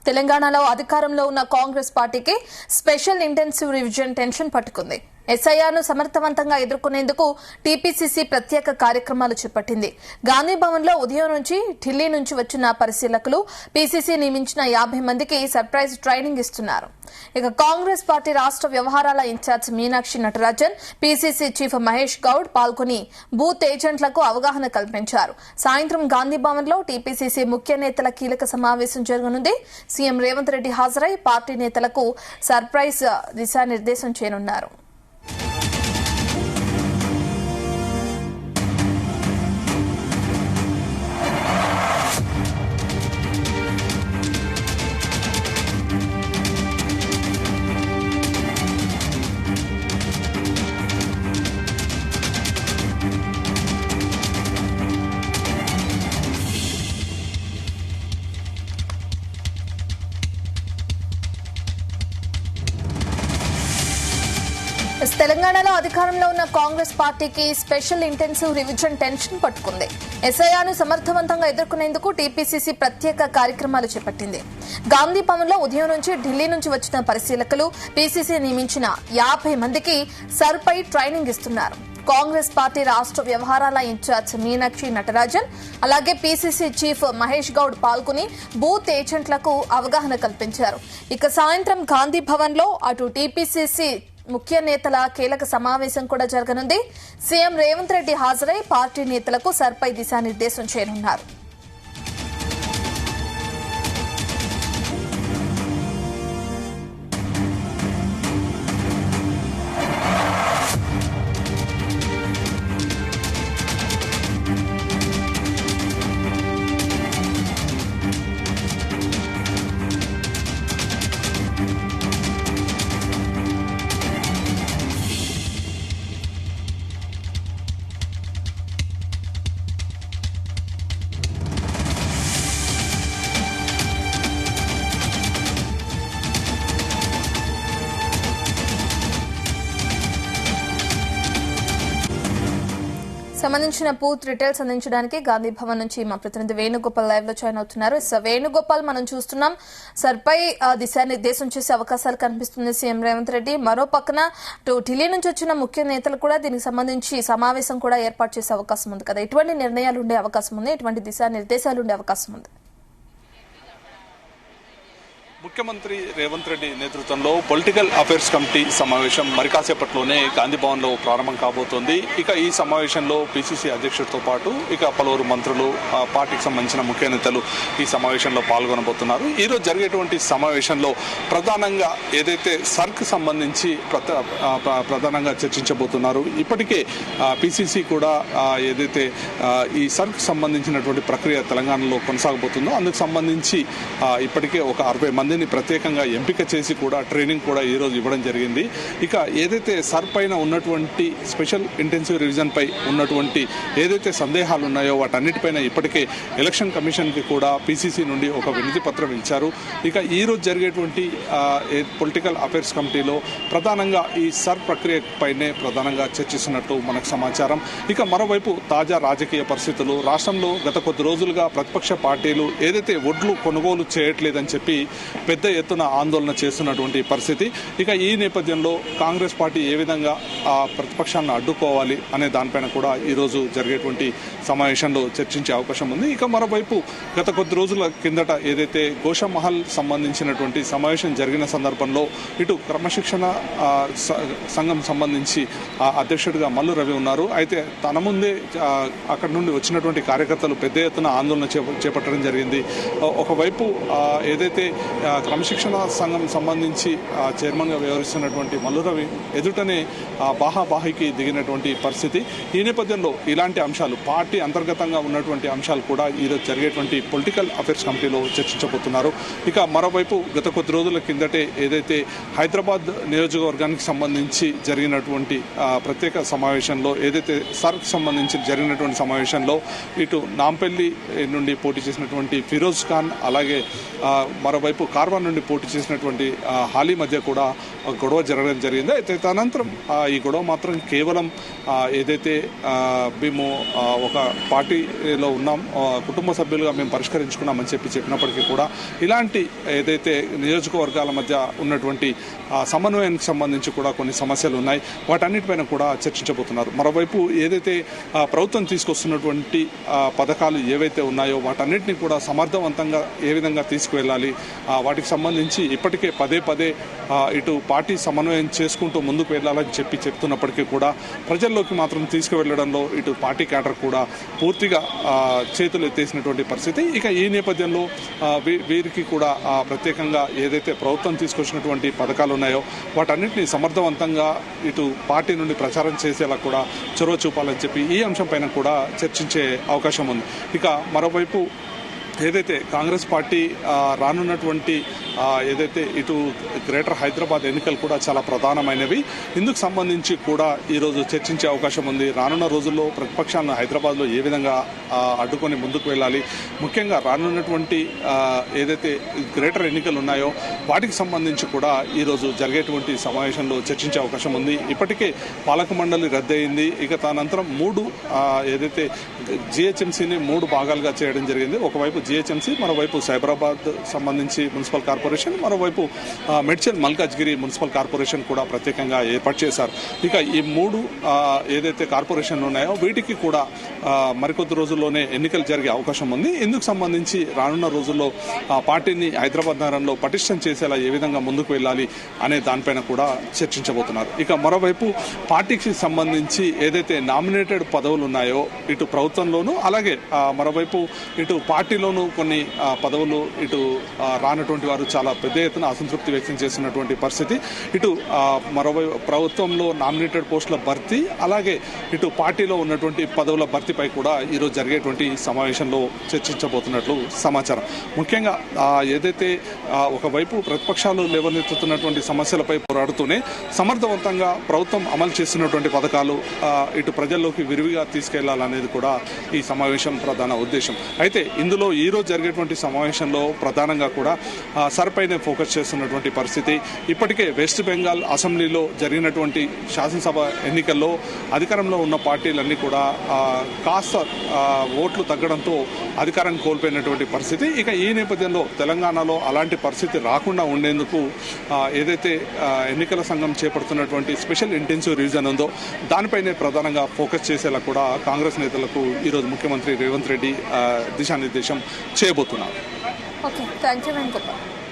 తెలంగాణలో అధికారంలో ఉన్న కాంగ్రెస్ పార్టీకి స్పెషల్ ఇంటెన్సివ్ రివిజన్ టెన్షన్ పట్టుకుంది. ఎస్ఐఆర్ను సమర్థవంతంగా ఎదుర్కొనేందుకు టీపీసీసీ ప్రత్యేక కార్యక్రమాలు చేపట్టింది. గాంధీ భవన్లో ఉదయం నుంచి ఢిల్లీ నుంచి వచ్చిన పరిశీలకులు పీసీసీ నియమించిన 50 మందికి సర్ప్రైజ్ ట్రైనింగ్ ఇస్తున్నారు. ఇక కాంగ్రెస్ పార్టీ రాష్ట్ర వ్యవహారాల incharge Meenakshi Natarajan, PCC chief Mahesh Goud పాల్గొని బూత్ ఏజెంట్లకు అవగాహన కల్పించారు. సాయంత్రం గాంధీ భవన్లో టీపీసీసీ ముఖ్య నేతల కీలక సమావేశం జరగనుంది. సీఎం రేవంత్ రెడ్డి హాజరై పార్టీ నేతలకు సర్ప్రైజ్ దిశానిర్దేశం చేయనున్నారు. తెలంగాణలో అధికారంలో ఉన్న కాంగ్రెస్ పార్టీకి స్పెషల్ ఇంటెన్సివ్ రివిజన్ టెన్షన్ పట్టుకుంది. ఎస్ఐఆర్ను సమర్థవంతంగా ఎదుర్కొనేందుకు టీపీసీసీ ప్రత్యేక కార్యక్రమాలు చేపట్టింది. గాంధీ భవన్లో ఉదయం నుంచి ఢిల్లీ నుంచి వచ్చిన పరిశీలకులు పీసీసీ నియమించిన 50 మందికి సర్పై ట్రైనింగ్ ఇస్తున్నారు. కాంగ్రెస్ పార్టీ రాష్ట్ర వ్యవహారాల ఇన్ఛార్జ్ మీనాక్షి నటరాజన్, అలాగే పీసీసీ చీఫ్ మహేష్ గౌడ్ పాల్గొని బూత్ ఏజెంట్లకు అవగాహన కల్పించారు. ఇక సాయంత్రం గాంధీ భవన్లో అటు టీపీసీసీ ముఖ్య నేతల కీలక సమావేశం కూడా జరగనుంది. సీఎం రేవంత్ రెడ్డి హాజరై పార్టీ నేతలకు సర్పై దిశానిర్దేశం చేయనున్నారు. సంబంధించిన పూర్తి డీటెయిల్స్ అందించడానికి గాంధీ భవన్ నుంచి మా ప్రతినిధి వేణుగోపాల్ లైవ్ లో జాయిన్ అవుతున్నారు. వేణుగోపాల్, మనం చూస్తున్నాం సర్పై దిశానిర్దేశం చేసే అవకాశాలు కనిపిస్తుంది సీఎం రేవంత్ రెడ్డి. మరో పక్కన ఢిల్లీ నుంచి వచ్చిన ముఖ్య నేతలు కూడా దీనికి సంబంధించి సమావేశం కూడా ఏర్పాటు చేసే అవకాశం ఉంది కదా. ఎటువంటి నిర్ణయాలు ఉండే అవకాశం ఉంది, ఎటువంటి దిశానిర్దేశాలు ఉండే అవకాశం ఉంది? ముఖ్యమంత్రి రేవంత్ రెడ్డి నేతృత్వంలో పొలిటికల్ అఫైర్స్ కమిటీ సమావేశం మరి కాసేపట్లోనే గాంధీ భవన్లో ప్రారంభం కాబోతోంది. ఇక ఈ సమావేశంలో పీసీసీ అధ్యక్షుడితో పాటు ఇక పలువురు మంత్రులు, పార్టీకి సంబంధించిన ముఖ్య నేతలు ఈ సమావేశంలో పాల్గొనబోతున్నారు. ఈరోజు జరిగేటువంటి సమావేశంలో ప్రధానంగా ఏదైతే సర్క్ సంబంధించి ప్రధానంగా చర్చించబోతున్నారు. ఇప్పటికే పీసీసీ కూడా ఏదైతే ఈ సర్క్ సంబంధించినటువంటి ప్రక్రియ తెలంగాణలో కొనసాగబోతుందో అందుకు సంబంధించి ఇప్పటికే ఒక 60 మందిని ప్రత్యేకంగా ఎంపిక చేసి కూడా ట్రైనింగ్ కూడా ఈ రోజు ఇవ్వడం జరిగింది. ఇక ఏదైతే సర్ పైన ఉన్నటువంటి స్పెషల్ ఇంటెన్సివ్ రివిజన్ పై ఉన్నటువంటి ఏదైతే సందేహాలు ఉన్నాయో వాటన్నిటిపైన ఇప్పటికే ఎలక్షన్ కమిషన్ కి కూడా పీసీసీ నుండి ఒక వినతి పత్రం ఇచ్చారు. ఇక ఈ రోజు జరిగేటువంటి పొలిటికల్ అఫైర్స్ కమిటీలో ప్రధానంగా ఈ సర్ ప్రక్రియ పైనే ప్రధానంగా చర్చిస్తున్నట్టు మనకు సమాచారం. ఇక మరోవైపు తాజా రాజకీయ పరిస్థితులు, రాష్ట్రంలో గత కొద్ది రోజులుగా ప్రతిపక్ష పార్టీలు ఏదైతే ఒడ్లు కొనుగోలు చేయట్లేదని చెప్పి పెద్ద ఎత్తున ఆందోళన చేస్తున్నటువంటి పరిస్థితి. ఇక ఈ నేపథ్యంలో కాంగ్రెస్ పార్టీ ఏ విధంగా ఆ ప్రతిపక్షాన్ని అడ్డుకోవాలి అనే దానిపైన కూడా ఈరోజు జరిగేటువంటి సమావేశంలో చర్చించే అవకాశం ఉంది. ఇక మరోవైపు గత కొద్ది రోజుల కిందట ఏదైతే గోషామహల్ సంబంధించినటువంటి సమావేశం జరిగిన సందర్భంలో ఇటు క్రమశిక్షణ సంఘం సంబంధించి అధ్యక్షుడిగా మల్లు రవి ఉన్నారు. అయితే తన ముందే అక్కడ నుండి వచ్చినటువంటి కార్యకర్తలు పెద్ద ఎత్తున ఆందోళన చేపట్టడం జరిగింది. ఒకవైపు ఏదైతే క్రమశిక్షణ సంఘం సంబంధించి చైర్మన్గా వ్యవహరిస్తున్నటువంటి మల్లు రవి ఎదుటనే బాహాబాహికి దిగినటువంటి పరిస్థితి. ఈ నేపథ్యంలో ఇలాంటి అంశాలు, పార్టీ అంతర్గతంగా ఉన్నటువంటి అంశాలు కూడా ఈరోజు జరిగేటువంటి పొలిటికల్ అఫైర్స్ కమిటీలో చర్చించబోతున్నారు. ఇక మరోవైపు గత కొద్ది రోజుల కిందటే ఏదైతే హైదరాబాద్ నియోజకవర్గానికి సంబంధించి జరిగినటువంటి ప్రత్యేక సమావేశంలో ఏదైతే సర్క్ సంబంధించి జరిగినటువంటి సమావేశంలో ఇటు నాంపల్లి నుండి పోటీ చేసినటువంటి ఫిరోజ్ ఖాన్, అలాగే మరోవైపు కార్వాన్ నుండి పోటీ చేసినటువంటి హాలీ మధ్య కూడా గొడవ జరగడం జరిగింది. అయితే తదనంతరం ఈ గొడవ మాత్రం కేవలం ఏదైతే మేము ఒక పార్టీలో ఉన్నాం, కుటుంబ సభ్యులుగా మేము పరిష్కరించుకున్నామని చెప్పినప్పటికీ కూడా ఇలాంటి ఏదైతే నియోజకవర్గాల మధ్య ఉన్నటువంటి సమన్వయానికి సంబంధించి కూడా కొన్ని సమస్యలు ఉన్నాయి. వాటన్నిటిపైన కూడా చర్చించబోతున్నారు. మరోవైపు ఏదైతే ప్రభుత్వం తీసుకొస్తున్నటువంటి పథకాలు ఏవైతే ఉన్నాయో వాటన్నిటిని కూడా సమర్థవంతంగా ఏ విధంగా తీసుకువెళ్ళాలి, వాటికి సంబంధించి ఇప్పటికే పదే ఇటు పార్టీ సమన్వయం చేసుకుంటూ ముందుకు వెళ్ళాలని చెప్తున్నప్పటికీ కూడా ప్రజల్లోకి మాత్రం తీసుకువెళ్లడంలో ఇటు పార్టీ క్యాడర్ కూడా పూర్తిగా చేతులు ఎత్తేసినటువంటి పరిస్థితి. ఇక ఈ నేపథ్యంలో వీరికి కూడా ప్రత్యేకంగా ఏదైతే ప్రభుత్వం తీసుకొచ్చినటువంటి పథకాలు ఉన్నాయో వాటన్నిటిని సమర్థవంతంగా ఇటు పార్టీ నుండి ప్రచారం చేసేలా కూడా చొరవ చూపాలని చెప్పి ఈ అంశం పైన కూడా చర్చించే అవకాశం ఉంది. ఇక మరోవైపు ఏదైతే కాంగ్రెస్ పార్టీ రానున్నటువంటి ఏదైతే ఇటు గ్రేటర్ హైదరాబాద్ ఎన్నికలు కూడా చాలా ప్రధానమైనవి. ఇందుకు సంబంధించి కూడా ఈరోజు చర్చించే అవకాశం ఉంది. రానున్న రోజుల్లో ప్రతిపక్షాలను హైదరాబాద్లో ఏ విధంగా అడ్డుకొని ముందుకు వెళ్ళాలి, ముఖ్యంగా రానున్నటువంటి ఏదైతే గ్రేటర్ ఎన్నికలు ఉన్నాయో వాటికి సంబంధించి కూడా ఈరోజు జరిగేటువంటి సమావేశంలో చర్చించే అవకాశం ఉంది. ఇప్పటికే పాలక మండలి రద్దయింది. ఇక తదనంతరం ఏదైతే జిహెచ్ఎంసీని 3 భాగాలుగా చేయడం జరిగింది. ఒకవైపు జిహెచ్ఎంసీ, మరోవైపు సైబరాబాద్ సంబంధించి మున్సిపల్ కార్పొరేషన్, మరోవైపు మెడ్చల్ మల్కాజ్గిరి మున్సిపల్ కార్పొరేషన్ కూడా ప్రత్యేకంగా ఏర్పాటు చేశారు. ఇక ఈ 3 ఏదైతే కార్పొరేషన్లు ఉన్నాయో వీటికి కూడా మరికొద్ది రోజుల్లోనే ఎన్నికలు జరిగే అవకాశం ఉంది. ఇందుకు సంబంధించి రానున్న రోజుల్లో పార్టీని హైదరాబాద్ నగరంలో పటిష్టం చేసేలా ఏ విధంగా ముందుకు వెళ్ళాలి అనే దానిపైన కూడా చర్చించబోతున్నారు. ఇక మరోవైపు పార్టీకి సంబంధించి ఏదైతే నామినేటెడ్ పదవులు ఉన్నాయో ఇటు ప్రభుత్వంలోనూ అలాగే మరోవైపు ఇటు పార్టీలోనూ కొన్ని పదవులు ఇటు రానటువంటి వారు చాలా పెద్ద ఎత్తున అసంతృప్తి వ్యక్తం చేస్తున్నటువంటి పరిస్థితి. ఇటు మరోవైపు ప్రభుత్వంలో నామినేటెడ్ పోస్టుల భర్తీ అలాగే ఇటు పార్టీలో ఉన్నటువంటి పదవుల భర్తీపై కూడా ఈరోజు జరిగేటువంటి సమావేశంలో చర్చించబోతున్నట్లు సమాచారం. ముఖ్యంగా ఏదైతే ఒకవైపు ప్రతిపక్షాలు లేవనెత్తుతున్నటువంటి సమస్యలపై పోరాడుతూనే సమర్థవంతంగా ప్రభుత్వం అమలు చేస్తున్నటువంటి పథకాలు ఇటు ప్రజల్లోకి విరివిగా తీసుకెళ్లాలనేది కూడా ఈ సమావేశం ప్రధాన ఉద్దేశం. అయితే ఇందులో ఈరోజు జరిగేటువంటి సమావేశంలో ప్రధానంగా కూడా సర్పైనే ఫోకస్ చేస్తున్నటువంటి పరిస్థితి. ఇప్పటికే వెస్ట్ బెంగాల్ అసెంబ్లీలో జరిగినటువంటి శాసనసభ ఎన్నికల్లో అధికారంలో ఉన్న పార్టీలన్నీ కూడా కాస్త ఓట్లు తగ్గడంతో అధికారం కోల్పోయినటువంటి పరిస్థితి. ఇక ఈ నేపథ్యంలో తెలంగాణలో అలాంటి పరిస్థితి రాకుండా ఉండేందుకు ఏదైతే ఎన్నికల సంఘం చేపడుతున్నటువంటి స్పెషల్ ఇంటెన్సివ్ రివిజన్ ఉందో దానిపైనే ప్రధానంగా ఫోకస్ చేసేలా కూడా కాంగ్రెస్ నేతలకు ఈరోజు ముఖ్యమంత్రి రేవంత్ రెడ్డి దిశానిర్దేశం చేయబోతున్నారు. Okay, thank you Venugopal.